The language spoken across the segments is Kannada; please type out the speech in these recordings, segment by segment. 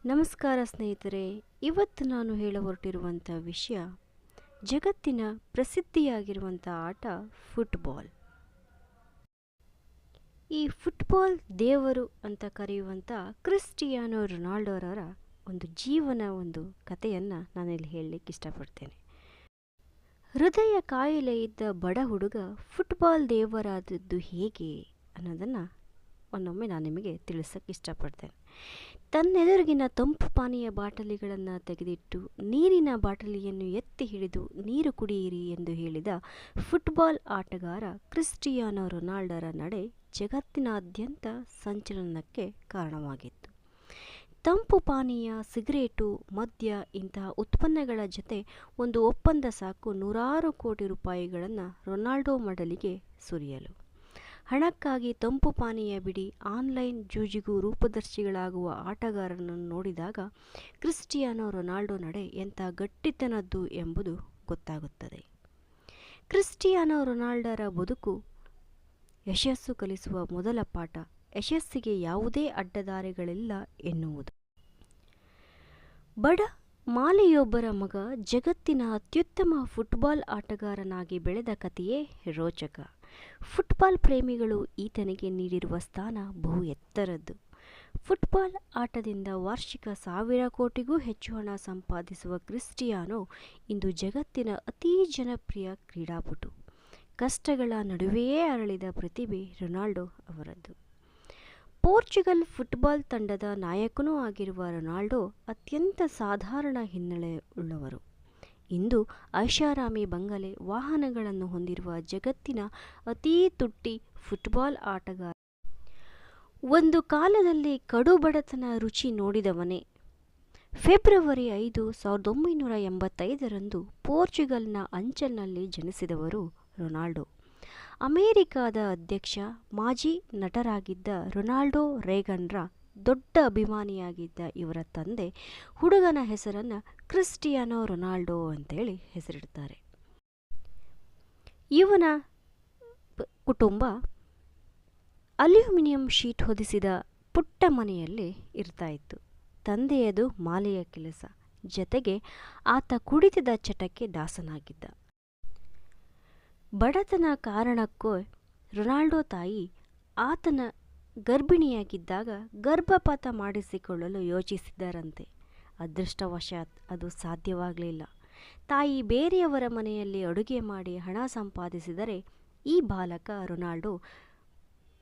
ನಮಸ್ಕಾರ ಸ್ನೇಹಿತರೆ. ಇವತ್ತು ನಾನು ಹೇಳ ಹೊರಟಿರುವಂಥ ವಿಷಯ ಜಗತ್ತಿನ ಪ್ರಸಿದ್ಧಿಯಾಗಿರುವಂಥ ಆಟ ಫುಟ್ಬಾಲ್. ಈ ಫುಟ್ಬಾಲ್ ದೇವರು ಅಂತ ಕರೆಯುವಂಥ ಕ್ರಿಸ್ಟಿಯಾನೋ ರೊನಾಲ್ಡೋರವರ ಒಂದು ಜೀವನ ಕಥೆಯನ್ನು ನಾನಿಲ್ಲಿ ಹೇಳಲಿಕ್ಕೆ ಇಷ್ಟಪಡ್ತೇನೆ. ಹೃದಯ ಕಾಯಿಲೆ ಇದ್ದ ಬಡ ಹುಡುಗ ಫುಟ್ಬಾಲ್ ದೇವರಾದದ್ದು ಹೇಗೆ ಅನ್ನೋದನ್ನು ಒಮ್ಮೊಮ್ಮೆ ನಾನು ನಿಮಗೆ ತಿಳಿಸೋಕ್ಕೆ ಇಷ್ಟಪಡ್ತೇನೆ. ತನ್ನೆದುರಿಗಿನ ತಂಪು ಪಾನೀಯ ಬಾಟಲಿಗಳನ್ನು ತೆಗೆದಿಟ್ಟು ನೀರಿನ ಬಾಟಲಿಯನ್ನು ಎತ್ತಿ ಹಿಡಿದು ನೀರು ಕುಡಿಯಿರಿ ಎಂದು ಹೇಳಿದ ಫುಟ್ಬಾಲ್ ಆಟಗಾರ ಕ್ರಿಸ್ಟಿಯಾನೋ ರೊನಾಲ್ಡೋರ ನಡೆ ಜಗತ್ತಿನಾದ್ಯಂತ ಸಂಚಲನಕ್ಕೆ ಕಾರಣವಾಗಿತ್ತು. ತಂಪು ಪಾನೀಯ, ಸಿಗರೇಟು, ಮದ್ಯ ಇಂತಹ ಉತ್ಪನ್ನಗಳ ಜೊತೆ ಒಂದು ಒಪ್ಪಂದ ಸಾಕು ನೂರಾರು ಕೋಟಿ ರೂಪಾಯಿಗಳನ್ನು ರೊನಾಲ್ಡೋ ಮಡಲಿಗೆ ಸುರಿಯಲು. ಹಣಕ್ಕಾಗಿ ತಂಪು ಪಾನೀಯ ಬಿಡಿ ಆನ್ಲೈನ್ ಜೂಜಿಗೂ ರೂಪದರ್ಶಿಗಳಾಗುವ ಆಟಗಾರರನ್ನು ನೋಡಿದಾಗ ಕ್ರಿಸ್ಟಿಯಾನೋ ರೊನಾಲ್ಡೋ ನಡೆ ಎಂಥ ಗಟ್ಟಿತನದ್ದು ಎಂಬುದು ಗೊತ್ತಾಗುತ್ತದೆ. ಕ್ರಿಸ್ಟಿಯಾನೋ ರೊನಾಲ್ಡೋರ ಬದುಕು ಯಶಸ್ಸು ಕಲಿಸುವ ಮೊದಲ ಪಾಠ ಯಶಸ್ಸಿಗೆ ಯಾವುದೇ ಅಡ್ಡದಾರಿಗಳಿಲ್ಲ ಎನ್ನುವುದು. ಬಡ ಮಾಲಿಯೊಬ್ಬರ ಮಗ ಜಗತ್ತಿನ ಅತ್ಯುತ್ತಮ ಫುಟ್ಬಾಲ್ ಆಟಗಾರನಾಗಿ ಬೆಳೆದ ಕಥೆಯೇ ರೋಚಕ. ಫುಟ್ಬಾಲ್ ಪ್ರೇಮಿಗಳು ಈತನಿಗೆ ನೀಡಿರುವ ಸ್ಥಾನ ಬಹು ಎತ್ತರದ್ದು. ಫುಟ್ಬಾಲ್ ಆಟದಿಂದ ವಾರ್ಷಿಕ 1,000 ಕೋಟಿಗೂ ಹೆಚ್ಚು ಹಣ ಸಂಪಾದಿಸುವ ಕ್ರಿಸ್ಟಿಯಾನೋ ಇಂದು ಜಗತ್ತಿನ ಅತೀ ಜನಪ್ರಿಯ ಕ್ರೀಡಾಪಟು. ಕಷ್ಟಗಳ ನಡುವೆಯೇ ಅರಳಿದ ಪ್ರತಿಭೆ ರೊನಾಲ್ಡೋ ಅವರದ್ದು. ಪೋರ್ಚುಗಲ್ ಫುಟ್ಬಾಲ್ ತಂಡದ ನಾಯಕನೂ ಆಗಿರುವ ರೊನಾಲ್ಡೋ ಅತ್ಯಂತ ಸಾಧಾರಣ ಹಿನ್ನೆಲೆ ಉಳ್ಳವರು. ಇಂದು ಐಷಾರಾಮಿ ಬಂಗಲೆ, ವಾಹನಗಳನ್ನು ಹೊಂದಿರುವ ಜಗತ್ತಿನ ಅತೀ ತುಟ್ಟಿ ಫುಟ್ಬಾಲ್ ಆಟಗಾರ. ಒಂದು ಕಾಲದಲ್ಲಿ ಕಡು ಬಡತನ ರುಚಿ ನೋಡಿದವನೇ. February 5, 1985ರಂದು ಪೋರ್ಚುಗಲ್ನ ಅಂಚಲ್ನಲ್ಲಿ ಜನಿಸಿದವರು Ronaldo. ಅಮೆರಿಕಾದ ಅಧ್ಯಕ್ಷ, ಮಾಜಿ ನಟರಾಗಿದ್ದ ರೊನಾಲ್ಡೋ ರೇಗನ್ರ ದೊಡ್ಡ ಅಭಿಮಾನಿಯಾಗಿದ್ದ ಇವರ ತಂದೆ ಹುಡುಗನ ಹೆಸರನ್ನು ಕ್ರಿಸ್ಟಿಯಾನೋ ರೊನಾಲ್ಡೋ ಅಂತೇಳಿ ಹೆಸರಿಡ್ತಾರೆ. ಇವನ ಕುಟುಂಬ ಅಲ್ಯೂಮಿನಿಯಂ ಶೀಟ್ ಹೊದಿಸಿದ ಪುಟ್ಟ ಮನೆಯಲ್ಲಿ ಇರ್ತಾ ಇತ್ತು. ತಂದೆಯದು ಮಾಲೆಯ ಕೆಲಸ, ಜತೆಗೆ ಆತ ಕುಡಿತದ ಚಟಕ್ಕೆ ದಾಸನಾಗಿದ್ದ. ಬಡತನ ಕಾರಣಕ್ಕೋ ರೊನಾಲ್ಡೋ ತಾಯಿ ಆತನ ಗರ್ಭಿಣಿಯಾಗಿದ್ದಾಗ ಗರ್ಭಪಾತ ಮಾಡಿಸಿಕೊಳ್ಳಲು ಯೋಚಿಸಿದ್ದರಂತೆ. ಅದೃಷ್ಟವಶಾತ್ ಅದು ಸಾಧ್ಯವಾಗಲಿಲ್ಲ. ತಾಯಿ ಬೇರೆಯವರ ಮನೆಯಲ್ಲಿ ಅಡುಗೆ ಮಾಡಿ ಹಣ ಸಂಪಾದಿಸಿದರೆ ಈ ಬಾಲಕ ರೊನಾಲ್ಡೋ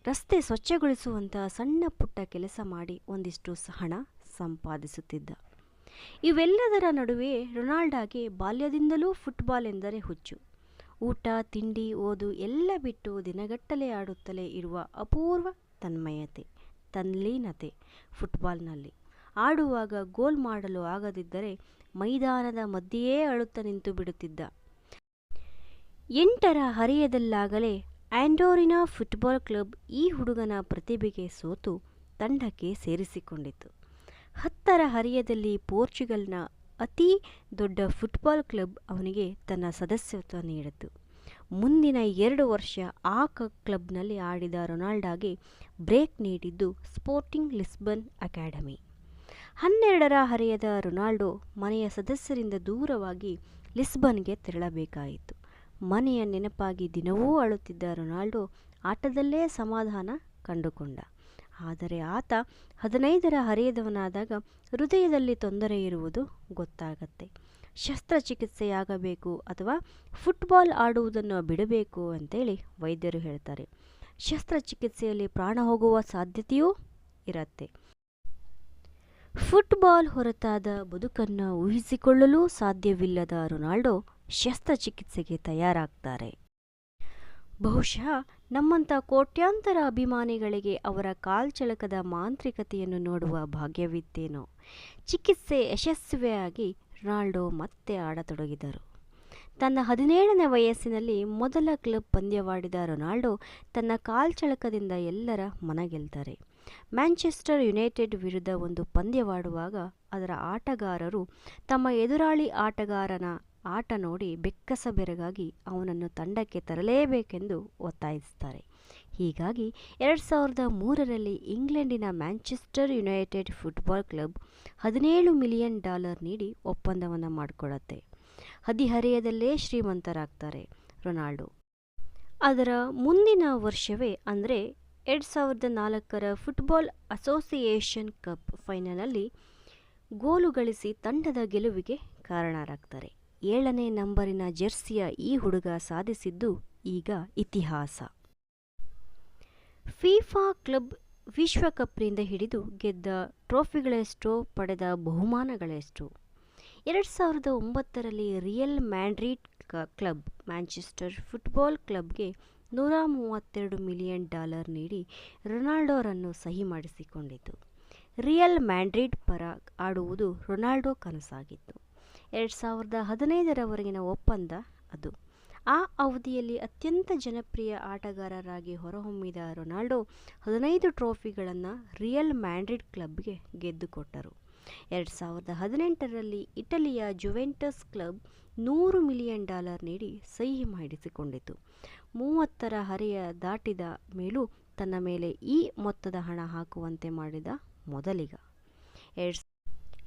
ರಸ್ತೆ ಸ್ವಚ್ಛಗೊಳಿಸುವಂತಹ ಸಣ್ಣ ಪುಟ್ಟ ಕೆಲಸ ಮಾಡಿ ಒಂದಿಷ್ಟು ಹಣ ಸಂಪಾದಿಸುತ್ತಿದ್ದ. ಇವೆಲ್ಲದರ ನಡುವೆ ರೊನಾಲ್ಡೋಗೆ ಬಾಲ್ಯದಿಂದಲೂ ಫುಟ್ಬಾಲ್ ಎಂದರೆ ಹುಚ್ಚು. ಊಟ, ತಿಂಡಿ, ಓದು ಎಲ್ಲ ಬಿಟ್ಟು ದಿನಗಟ್ಟಲೆ ಆಡುತ್ತಲೇ ಇರುವ ಅಪೂರ್ವ ತನ್ಮಯತೆ, ತಲ್ಲೀನತೆ ಫುಟ್ಬಾಲ್ನಲ್ಲಿ. ಆಡುವಾಗ ಗೋಲ್ ಮಾಡಲು ಆಗದಿದ್ದರೆ ಮೈದಾನದ ಮಧ್ಯೆಯೇ ಅಳುತ್ತಾ ನಿಂತು ಬಿಡುತ್ತಿದ್ದ. 8ರ ಹರೆಯದಲ್ಲಾಗಲೇ ಆಂಡೋರಿನಾ ಫುಟ್ಬಾಲ್ ಕ್ಲಬ್ ಈ ಹುಡುಗನ ಪ್ರತಿಭೆಗೆ ಸೋತು ತಂಡಕ್ಕೆ ಸೇರಿಸಿಕೊಂಡಿತು. 10ರ ಹರೆಯದಲ್ಲಿ ಪೋರ್ಚುಗಲ್ನ ಅತೀ ದೊಡ್ಡ ಫುಟ್ಬಾಲ್ ಕ್ಲಬ್ ಅವನಿಗೆ ತನ್ನ ಸದಸ್ಯತ್ವ ನೀಡಿತು. ಮುಂದಿನ 2 ವರ್ಷ ಆ ಕ್ಲಬ್ನಲ್ಲಿ ಆಡಿದ ರೊನಾಲ್ಡೋಗೆ ಬ್ರೇಕ್ ನೀಡಿದ್ದು ಸ್ಪೋರ್ಟಿಂಗ್ ಲಿಸ್ಬನ್ ಅಕಾಡೆಮಿ. 12ರ ಹರೆಯದ ರೊನಾಲ್ಡೋ ಮನೆಯ ಸದಸ್ಯರಿಂದ ದೂರವಾಗಿ ಲಿಸ್ಬನ್ಗೆ ತೆರಳಬೇಕಾಯಿತು. ಮನೆಯ ನೆನಪಾಗಿ ದಿನವೂ ಅಳುತ್ತಿದ್ದ ರೊನಾಲ್ಡೋ ಆಟದಲ್ಲೇ ಸಮಾಧಾನ ಕಂಡುಕೊಂಡ. ಆದರೆ ಆತ 15ರ ಹರೆಯದವನಾದಾಗ ಹೃದಯದಲ್ಲಿ ತೊಂದರೆ ಇರುವುದು ಗೊತ್ತಾಗತ್ತೆ. ಶಸ್ತ್ರಚಿಕಿತ್ಸೆಯಾಗಬೇಕು ಅಥವಾ ಫುಟ್ಬಾಲ್ ಆಡುವುದನ್ನು ಬಿಡಬೇಕು ಅಂತೇಳಿ ವೈದ್ಯರು ಹೇಳ್ತಾರೆ. ಶಸ್ತ್ರಚಿಕಿತ್ಸೆಯಲ್ಲಿ ಪ್ರಾಣ ಹೋಗುವ ಸಾಧ್ಯತೆಯೂ ಇರತ್ತೆ. ಫುಟ್ಬಾಲ್ ಹೊರತಾದ ಬದುಕನ್ನು ಊಹಿಸಿಕೊಳ್ಳಲೂ ಸಾಧ್ಯವಿಲ್ಲದ ರೊನಾಲ್ಡೋ ಶಸ್ತ್ರಚಿಕಿತ್ಸೆಗೆ ತಯಾರಾಗ್ತಾರೆ. ಬಹುಶಃ ನಮ್ಮಂಥ ಕೋಟ್ಯಾಂತರ ಅಭಿಮಾನಿಗಳಿಗೆ ಅವರ ಕಾಲ್ಚಳಕದ ಮಾಂತ್ರಿಕತೆಯನ್ನು ನೋಡುವ ಭಾಗ್ಯವಿತ್ತೇನೋ. ಚಿಕಿತ್ಸೆ ಯಶಸ್ವಿಯಾಗಿ ರೊನಾಲ್ಡೋ ಮತ್ತೆ ಆಡತೊಡಗಿದರು. ತನ್ನ 17ನೇ ವಯಸ್ಸಿನಲ್ಲಿ ಮೊದಲ ಕ್ಲಬ್ ಪಂದ್ಯವಾಡಿದ ರೊನಾಲ್ಡೋ ತನ್ನ ಕಾಲ್ಚಳಕದಿಂದ ಎಲ್ಲರ ಮನಗೆಲ್ತಾರೆ. ಮ್ಯಾಂಚೆಸ್ಟರ್ ಯುನೈಟೆಡ್ ವಿರುದ್ಧ ಒಂದು ಪಂದ್ಯವಾಡುವಾಗ ಅದರ ಆಟಗಾರರು ತಮ್ಮ ಎದುರಾಳಿ ಆಟಗಾರನ ಆಟ ನೋಡಿ ಬೆಕ್ಕಸ ಬೆರಗಾಗಿ ಅವನನ್ನು ತಂಡಕ್ಕೆ ತರಲೇಬೇಕೆಂದು ಒತ್ತಾಯಿಸುತ್ತಾರೆ. ಹೀಗಾಗಿ 2003ರಲ್ಲಿ ಇಂಗ್ಲೆಂಡಿನ Manchester United football club $17 million ನೀಡಿ ಒಪ್ಪಂದವನ್ನು ಮಾಡಿಕೊಳ್ಳುತ್ತೆ. ಹದಿಹರೆಯದಲ್ಲೇ ಶ್ರೀಮಂತರಾಗ್ತಾರೆ ರೊನಾಲ್ಡೋ. ಅದರ ಮುಂದಿನ ವರ್ಷವೇ ಅಂದರೆ 2004ರ ಫುಟ್ಬಾಲ್ ಅಸೋಸಿಯೇಷನ್ ಕಪ್ ಫೈನಲ್ನಲ್ಲಿ ಗೋಲು ಗಳಿಸಿ ತಂಡದ ಗೆಲುವಿಗೆ ಕಾರಣರಾಗ್ತಾರೆ. 7ನೇ ನಂಬರಿನ ಜೆರ್ಸಿಯ ಈ ಹುಡುಗ ಸಾಧಿಸಿದ್ದು ಈಗ ಇತಿಹಾಸ. ಫಿಫಾ ಕ್ಲಬ್ ವಿಶ್ವಕಪ್ನಿಂದ ಹಿಡಿದು ಗೆದ್ದ ಟ್ರೋಫಿಗಳೆಷ್ಟೋ, ಪಡೆದ ಬಹುಮಾನಗಳೆಷ್ಟೋ. 2009ರಲ್ಲಿ Real Madrid club Manchester football ಕ್ಲಬ್ಗೆ $132 ಮಿಲಿಯನ್ ನೀಡಿ ರೊನಾಲ್ಡೋರನ್ನು ಸಹಿ ಮಾಡಿಸಿಕೊಂಡಿತು. ರಿಯಲ್ ಮ್ಯಾಡ್ರಿಡ್ ಪರ ಆಡುವುದು ರೊನಾಲ್ಡೋ ಕನಸಾಗಿತ್ತು. 2015ರವರೆಗಿನ ಒಪ್ಪಂದ ಅದು. ಆ ಅವಧಿಯಲ್ಲಿ ಅತ್ಯಂತ ಜನಪ್ರಿಯ ಆಟಗಾರರಾಗಿ ಹೊರಹೊಮ್ಮಿದ ರೊನಾಲ್ಡೋ 15 ಟ್ರೋಫಿಗಳನ್ನು ರಿಯಲ್ ಮ್ಯಾಡ್ರಿಡ್ ಕ್ಲಬ್ಗೆ ಗೆದ್ದುಕೊಟ್ಟರು. 2018ರಲ್ಲಿ ಇಟಲಿಯ ಜುವೆಂಟಸ್ ಕ್ಲಬ್ $100 ಮಿಲಿಯನ್ ನೀಡಿ ಸಹಿ ಮಾಡಿಸಿಕೊಂಡಿತು. 30ರ ಹರೆಯ ದಾಟಿದ ಮೇಲೂ ತನ್ನ ಮೇಲೆ ಈ ಮೊತ್ತದ ಹಣ ಹಾಕುವಂತೆ ಮಾಡಿದ ಮೊದಲಿಗ.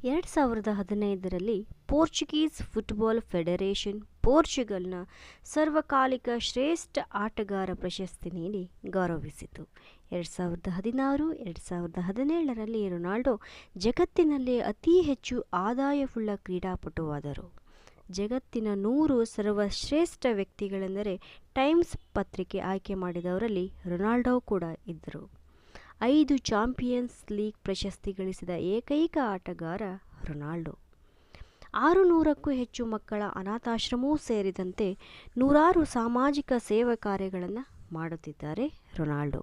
2015ರಲ್ಲಿ ಪೋರ್ಚುಗೀಸ್ ಫುಟ್ಬಾಲ್ ಫೆಡರೇಷನ್ ಪೋರ್ಚುಗಲ್ನ ಸರ್ವಕಾಲಿಕ ಶ್ರೇಷ್ಠ ಆಟಗಾರ ಪ್ರಶಸ್ತಿ ನೀಡಿ ಗೌರವಿಸಿತು. 2016-2017ರಲ್ಲಿ ರೊನಾಲ್ಡೋ ಜಗತ್ತಿನಲ್ಲೇ ಅತಿ ಹೆಚ್ಚು ಆದಾಯವುಳ್ಳ ಕ್ರೀಡಾಪಟುವಾದರು. ಜಗತ್ತಿನ 100 ಸರ್ವಶ್ರೇಷ್ಠ ವ್ಯಕ್ತಿಗಳೆಂದರೆ ಟೈಮ್ಸ್ ಪತ್ರಿಕೆ ಆಯ್ಕೆ ಮಾಡಿದವರಲ್ಲಿ ರೊನಾಲ್ಡೋ ಕೂಡ ಇದ್ದರು. 5 ಚಾಂಪಿಯನ್ಸ್ ಲೀಗ್ ಪ್ರಶಸ್ತಿ ಗಳಿಸಿದ ಏಕೈಕ ಆಟಗಾರ ರೊನಾಲ್ಡೋ. 600ಕ್ಕೂ ಹೆಚ್ಚು ಮಕ್ಕಳ ಅನಾಥಾಶ್ರಮವೂ ಸೇರಿದಂತೆ 100 ಸಾಮಾಜಿಕ ಸೇವಾ ಕಾರ್ಯಗಳನ್ನು ಮಾಡುತ್ತಿದ್ದಾರೆ ರೊನಾಲ್ಡೋ.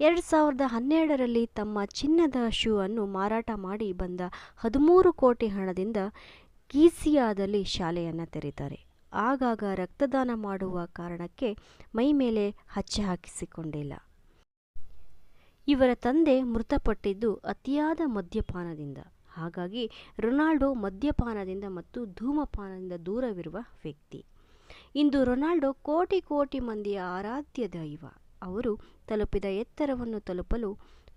2012ರಲ್ಲಿ ತಮ್ಮ ಚಿನ್ನದ ಶೂ ಅನ್ನು ಮಾರಾಟ ಮಾಡಿ ಬಂದ 13 ಕೋಟಿ ಹಣದಿಂದ ಗೀಸಿಯಾದಲ್ಲಿ ಶಾಲೆಯನ್ನು ತೆರೀತಾರೆ. ಆಗಾಗ ರಕ್ತದಾನ ಮಾಡುವ ಕಾರಣಕ್ಕೆ ಮೈಮೇಲೆ ಹಚ್ಚೆ ಹಾಕಿಸಿಕೊಂಡಿಲ್ಲ. ಇವರ ತಂದೆ ಮೃತಪಟ್ಟಿದ್ದು ಅತಿಯಾದ ಮದ್ಯಪಾನದಿಂದ. ಹಾಗಾಗಿ ರೊನಾಲ್ಡೋ ಮದ್ಯಪಾನದಿಂದ ಮತ್ತು ಧೂಮಪಾನದಿಂದ ದೂರವಿರುವ ವ್ಯಕ್ತಿ. ಇಂದು ರೊನಾಲ್ಡೋ ಕೋಟಿ ಕೋಟಿ ಮಂದಿಯ ಆರಾಧ್ಯ ದೈವ. ಅವರು ತಲುಪಿದ ಎತ್ತರವನ್ನು ತಲುಪಲು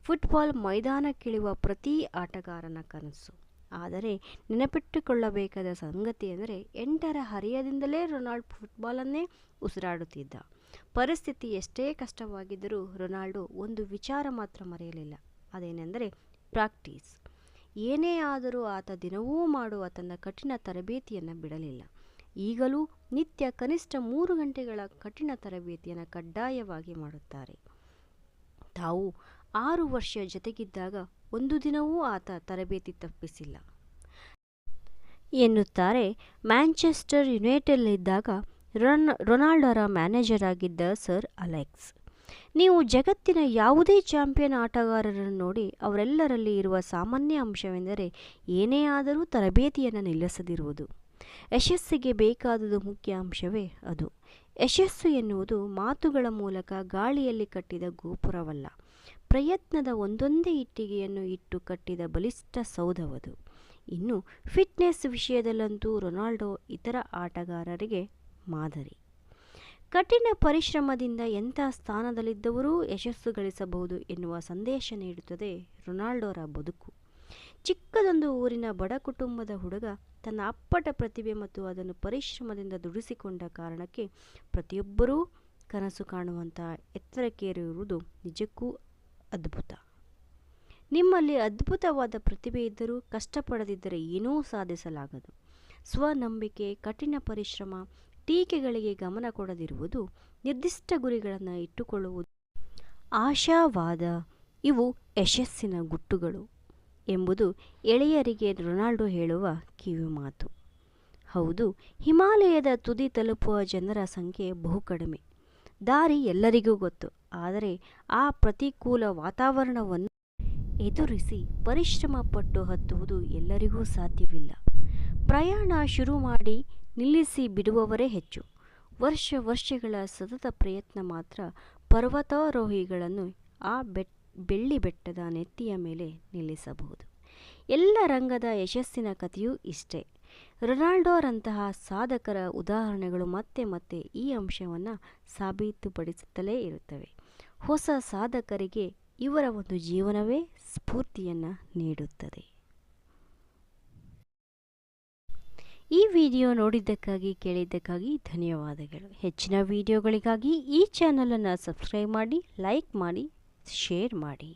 ಫುಟ್ಬಾಲ್ ಮೈದಾನಕ್ಕಿಳಿಯುವ ಪ್ರತಿ ಆಟಗಾರನ ಕನಸು. ಆದರೆ ನೆನಪಿಟ್ಟುಕೊಳ್ಳಬೇಕಾದ ಸಂಗತಿ ಎಂದರೆ 8ರ ಹರೆಯದಿಂದಲೇ ರೊನಾಲ್ಡೋ ಫುಟ್ಬಾಲನ್ನೇ ಉಸಿರಾಡುತ್ತಿದ್ದ. ಪರಿಸ್ಥಿತಿ ಎಷ್ಟೇ ಕಷ್ಟವಾಗಿದ್ದರೂ ರೊನಾಲ್ಡೋ ಒಂದು ವಿಚಾರ ಮಾತ್ರ ಮರೆಯಲಿಲ್ಲ. ಅದೇನೆಂದರೆ ಪ್ರಾಕ್ಟೀಸ್. ಏನೇ ಆದರೂ ಆತ ದಿನವೂ ಮಾಡುವ ತನ್ನ ಕಠಿಣ ತರಬೇತಿಯನ್ನು ಬಿಡಲಿಲ್ಲ. ಈಗಲೂ ನಿತ್ಯ ಕನಿಷ್ಠ 3 ಗಂಟೆಗಳ ಕಠಿಣ ತರಬೇತಿಯನ್ನು ಕಡ್ಡಾಯವಾಗಿ ಮಾಡುತ್ತಾರೆ. ತಾವು 6 ವರ್ಷ ಜೊತೆಗಿದ್ದಾಗ ಒಂದು ದಿನವೂ ಆತ ತರಬೇತಿ ತಪ್ಪಿಸಿಲ್ಲ ಎನ್ನುತ್ತಾರೆ ಮ್ಯಾಂಚೆಸ್ಟರ್ ಯುನೈಟೆಡ್ನಲ್ಲಿದ್ದಾಗ ರೊನಾಲ್ಡೋರ ಮ್ಯಾನೇಜರ್ ಆಗಿದ್ದ ಸರ್ ಅಲೆಕ್ಸ್. ನೀವು ಜಗತ್ತಿನ ಯಾವುದೇ ಚಾಂಪಿಯನ್ ಆಟಗಾರರನ್ನು ನೋಡಿ, ಅವರೆಲ್ಲರಲ್ಲಿ ಇರುವ ಸಾಮಾನ್ಯ ಅಂಶವೆಂದರೆ ಏನೇ ಆದರೂ ತರಬೇತಿಯನ್ನು ನಿಲ್ಲಿಸದಿರುವುದು. ಯಶಸ್ಸಿಗೆ ಬೇಕಾದುದು ಮುಖ್ಯ ಅಂಶವೇ ಅದು. ಯಶಸ್ಸು ಎನ್ನುವುದು ಮಾತುಗಳ ಮೂಲಕ ಗಾಳಿಯಲ್ಲಿ ಕಟ್ಟಿದ ಗೋಪುರವಲ್ಲ, ಪ್ರಯತ್ನದ ಒಂದೊಂದೇ ಇಟ್ಟಿಗೆಯನ್ನು ಇಟ್ಟು ಕಟ್ಟಿದ ಬಲಿಷ್ಠ ಸೌಧವದು. ಇನ್ನು ಫಿಟ್ನೆಸ್ ವಿಷಯದಲ್ಲಂತೂ ರೊನಾಲ್ಡೋ ಇತರ ಆಟಗಾರರಿಗೆ ಮಾದರಿ. ಕಠಿಣ ಪರಿಶ್ರಮದಿಂದ ಎಂಥ ಸ್ಥಾನದಲ್ಲಿದ್ದವರೂ ಯಶಸ್ಸು ಗಳಿಸಬಹುದು ಎನ್ನುವ ಸಂದೇಶ ನೀಡುತ್ತದೆ ರೊನಾಲ್ಡೋರ ಬದುಕು. ಚಿಕ್ಕದೊಂದು ಊರಿನ ಬಡ ಕುಟುಂಬದ ಹುಡುಗ ತನ್ನ ಅಪ್ಪಟ ಪ್ರತಿಭೆ ಮತ್ತು ಅದನ್ನು ಪರಿಶ್ರಮದಿಂದ ದುಡಿಸಿಕೊಂಡ ಕಾರಣಕ್ಕೆ ಪ್ರತಿಯೊಬ್ಬರೂ ಕನಸು ಕಾಣುವಂಥ ಎತ್ತರಕ್ಕೇರಿರುವುದು ನಿಜಕ್ಕೂ ಅದ್ಭುತ. ನಿಮ್ಮಲ್ಲಿ ಅದ್ಭುತವಾದ ಪ್ರತಿಭೆ ಇದ್ದರೂ ಕಷ್ಟಪಡದಿದ್ದರೆ ಏನೂ ಸಾಧಿಸಲಾಗದು. ಸ್ವನಂಬಿಕೆ, ಕಠಿಣ ಪರಿಶ್ರಮ, ಟೀಕೆಗಳಿಗೆ ಗಮನ ಕೊಡದಿರುವುದು, ನಿರ್ದಿಷ್ಟ ಗುರಿಗಳನ್ನು ಇಟ್ಟುಕೊಳ್ಳುವುದು, ಆಶಾವಾದ ಇವು ಯಶಸ್ಸಿನ ಗುಟ್ಟುಗಳು ಎಂಬುದು ಎಳೆಯರಿಗೆ ರೊನಾಲ್ಡೋ ಹೇಳುವ ಕಿವಿಮಾತು. ಹೌದು, ಹಿಮಾಲಯದ ತುದಿ ತಲುಪುವ ಜನರ ಸಂಖ್ಯೆ ಬಹು ಕಡಿಮೆ. ದಾರಿ ಎಲ್ಲರಿಗೂ ಗೊತ್ತು. ಆದರೆ ಆ ಪ್ರತಿಕೂಲ ವಾತಾವರಣವನ್ನು ಎದುರಿಸಿ ಪರಿಶ್ರಮ ಪಟ್ಟು ಹತ್ತುವುದು ಎಲ್ಲರಿಗೂ ಸಾಧ್ಯವಿಲ್ಲ. ಪ್ರಯಾಣ ಶುರು ಮಾಡಿ ನಿಲ್ಲಿಸಿ ಬಿಡುವವರೇ ಹೆಚ್ಚು. ವರ್ಷಗಳ ಸತತ ಪ್ರಯತ್ನ ಮಾತ್ರ ಪರ್ವತಾರೋಹಿಗಳನ್ನು ಆ ಬೆಳ್ಳಿ ಬೆಟ್ಟದ ನೆತ್ತಿಯ ಮೇಲೆ ನಿಲ್ಲಿಸಬಹುದು. ಎಲ್ಲ ರಂಗದ ಯಶಸ್ಸಿನ ಕಥೆಯೂ ಇಷ್ಟೇ. ರೊನಾಲ್ಡೋರಂತಹ ಸಾಧಕರ ಉದಾಹರಣೆಗಳು ಮತ್ತೆ ಮತ್ತೆ ಈ ಅಂಶವನ್ನು ಸಾಬೀತುಪಡಿಸುತ್ತಲೇ ಇರುತ್ತವೆ. ಹೊಸ ಸಾಧಕರಿಗೆ ಇವರ ಒಂದು ಜೀವನವೇ ಸ್ಫೂರ್ತಿಯನ್ನು ನೀಡುತ್ತದೆ. ಈ ವಿಡಿಯೋ ನೋಡಿದ್ದಕ್ಕಾಗಿ ಕೇಳಿದ್ದಕ್ಕಾಗಿ ಧನ್ಯವಾದಗಳು. ಹೆಚ್ಚಿನ ವಿಡಿಯೋಗಳಿಗಾಗಿ ಈ ಚಾನಲನ್ನು ಸಬ್ಸ್ಕ್ರೈಬ್ ಮಾಡಿ, ಲೈಕ್ ಮಾಡಿ, ಶೇರ್ ಮಾಡಿ.